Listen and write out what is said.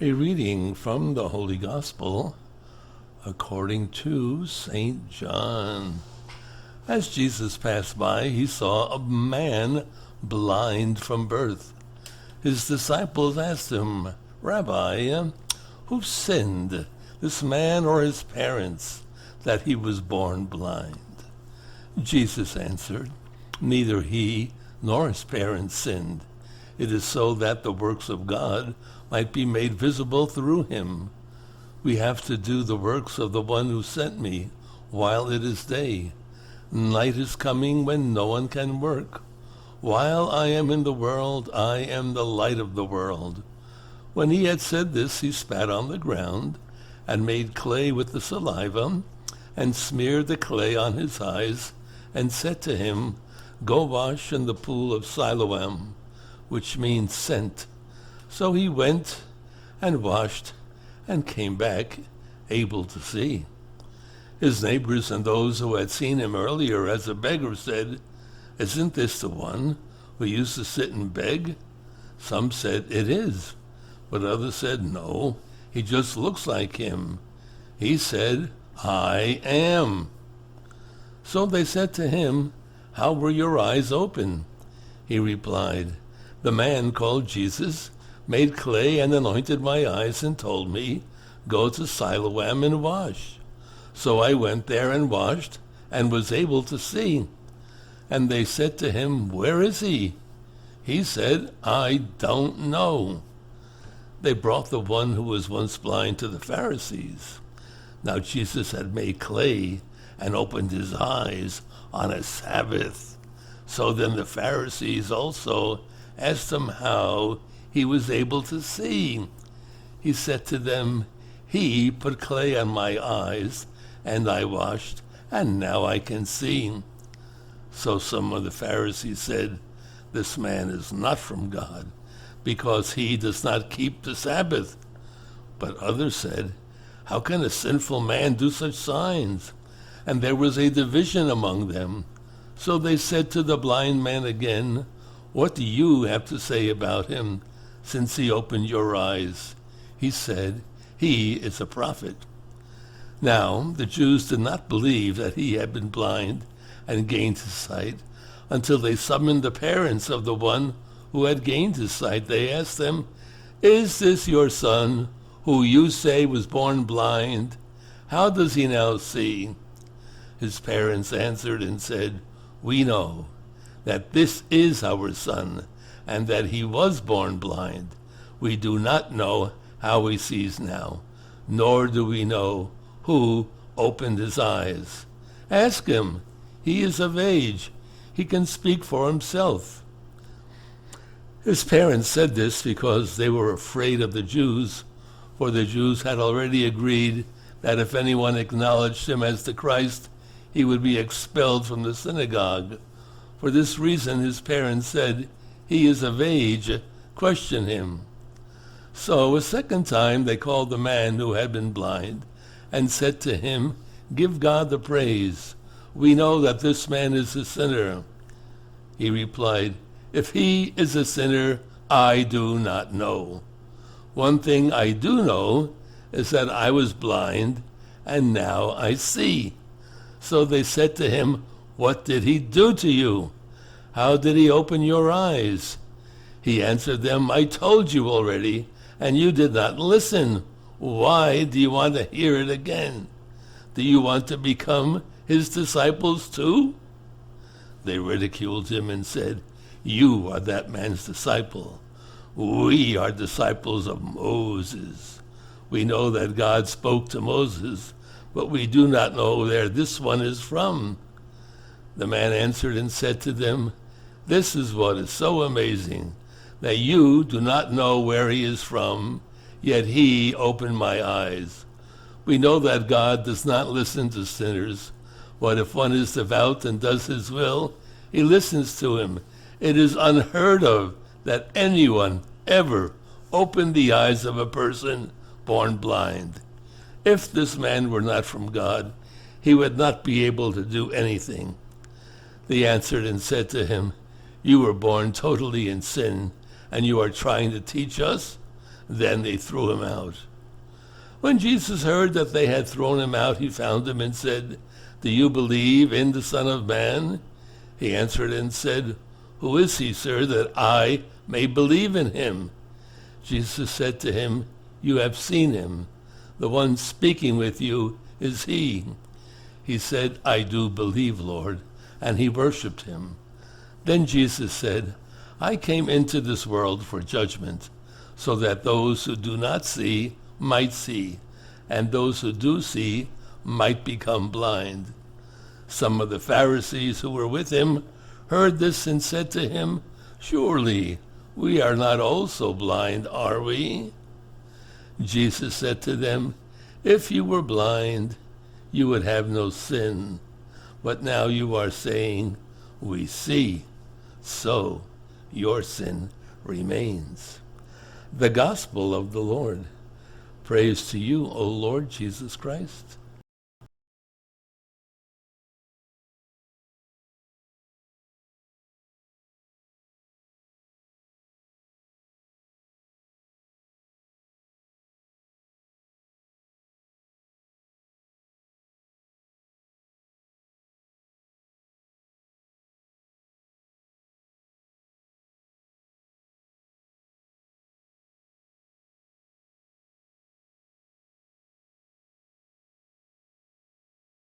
A reading from the Holy Gospel according to St. John. As Jesus passed by, he saw a man blind from birth. His disciples asked him, "Rabbi, who sinned, this man or his parents, that he was born blind?" Jesus answered, "Neither he nor his parents sinned. It is so that the works of God might be made visible through him. We have to do the works of the one who sent me while it is day. Night is coming when no one can work. While I am in the world, I am the light of the world." When he had said this, he spat on the ground and made clay with the saliva and smeared the clay on his eyes and said to him, "Go wash in the pool of Siloam," which means sent. So he went and washed and came back able to see. His neighbors and those who had seen him earlier as a beggar said, "Isn't this the one who used to sit and beg?" Some said, "It is." But others said, "No, he just looks like him." He said, "I am." So they said to him, "How were your eyes open?" He replied, "The man called Jesus made clay and anointed my eyes and told me, 'Go to Siloam and wash.' So I went there and washed and was able to see." And they said to him, "Where is he?" He said, "I don't know." They brought the one who was once blind to the Pharisees. Now Jesus had made clay and opened his eyes on a Sabbath. So then the Pharisees also asked him how he was able to see. He said to them, "He put clay on my eyes, and I washed, and now I can see." So some of the Pharisees said, "This man is not from God, because he does not keep the Sabbath." But others said, "How can a sinful man do such signs?" And there was a division among them. So they said to the blind man again, "What do you have to say about him, since he opened your eyes?" He said, "He is a prophet." Now the Jews did not believe that he had been blind and gained his sight until they summoned the parents of the one who had gained his sight. They asked them, "Is this your son, who you say was born blind? How does he now see?" His parents answered and said, "We know that this is our son, and that he was born blind. We do not know how he sees now, nor do we know who opened his eyes. Ask him. He is of age. He can speak for himself." His parents said this because they were afraid of the Jews, for the Jews had already agreed that if anyone acknowledged him as the Christ, he would be expelled from the synagogue. For this reason his parents said, "He is of age. Question him." So a second time they called the man who had been blind and said to him, "Give God the praise. We know that this man is a sinner." He replied, "If he is a sinner, I do not know. One thing I do know is that I was blind, and now I see." So they said to him, "What did he do to you? How did he open your eyes?" He answered them, "I told you already, and you did not listen. Why do you want to hear it again? Do you want to become his disciples too?" They ridiculed him and said, "You are that man's disciple. We are disciples of Moses. We know that God spoke to Moses, but we do not know where this one is from." The man answered and said to them, "This is what is so amazing, that you do not know where he is from, yet he opened my eyes. We know that God does not listen to sinners, but if one is devout and does his will, he listens to him. It is unheard of that anyone ever opened the eyes of a person born blind. If this man were not from God, he would not be able to do anything." They answered and said to him, "You were born totally in sin, and you are trying to teach us?" Then they threw him out. When Jesus heard that they had thrown him out, he found him and said, "Do you believe in the Son of Man?" He answered and said, "Who is he, sir, that I may believe in him?" Jesus said to him, "You have seen him. The one speaking with you is he." He said, "I do believe, Lord," and he worshipped him. Then Jesus said, "I came into this world for judgment, so that those who do not see might see, and those who do see might become blind." Some of the Pharisees who were with him heard this and said to him, "Surely we are not also blind, are we?" Jesus said to them, "If you were blind, you would have no sin. But now you are saying, 'We see,' so your sin remains." The Gospel of the Lord. Praise to you, O Lord Jesus Christ.